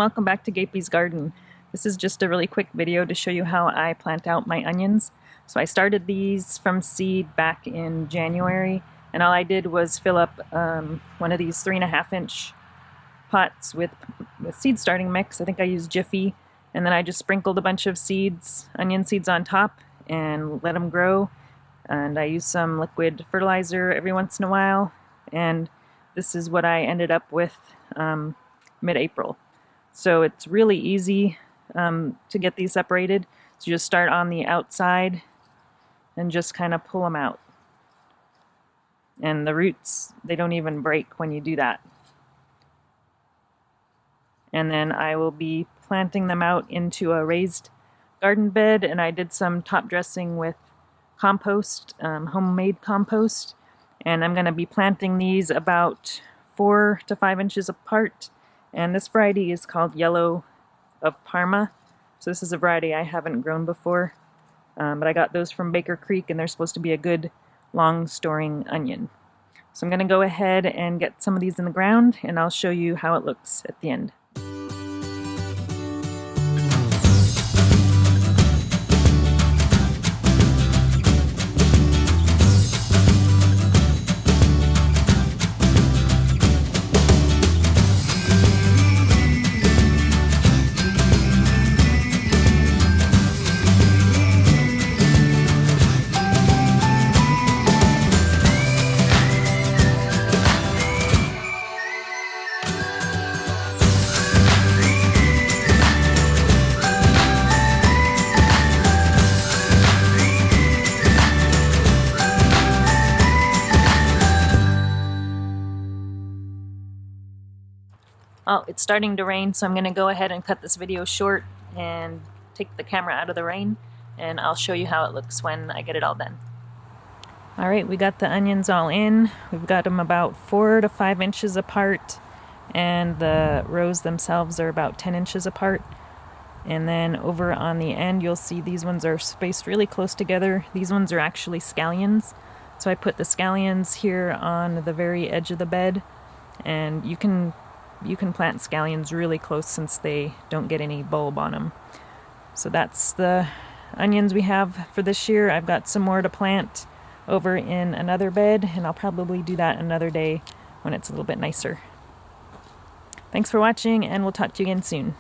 welcome back to Gapey's Garden. This is just a really quick video to show you how I plant out my onions. So I started these from seed back in January, and all I did was fill up one of these 3.5-inch pots with seed starting mix. I think I used Jiffy, and then I just sprinkled a bunch of seeds, onion seeds on top, and let them grow. And I used some liquid fertilizer every once in a while, and this is what I ended up with mid-April. So it's really easy to get these separated. So you just start on the outside and just kind of pull them out. And the roots, they don't even break when you do that. And then I will be planting them out into a raised garden bed, and I did some top dressing with compost, homemade compost, and I'm going to be planting these about 4 to 5 inches apart. And this variety is called Yellow of Parma. So this is a variety I haven't grown before, but I got those from Baker Creek, and they're supposed to be a good long storing onion. So I'm going to go ahead and get some of these in the ground, and I'll show you how it looks at the end. Oh, it's starting to rain, so I'm going to go ahead and cut this video short and take the camera out of the rain, and I'll show you how it looks when I get it all done. Alright, we got the onions all in. We've got them about 4 to 5 inches apart, and the rows themselves are about 10 inches apart. And then over on the end, you'll see these ones are spaced really close together. These ones are actually scallions. So I put the scallions here on the very edge of the bed, and you can plant scallions really close since they don't get any bulb on them. So that's the onions we have for this year. I've got some more to plant over in another bed, and I'll probably do that another day when it's a little bit nicer. Thanks for watching, and we'll talk to you again soon.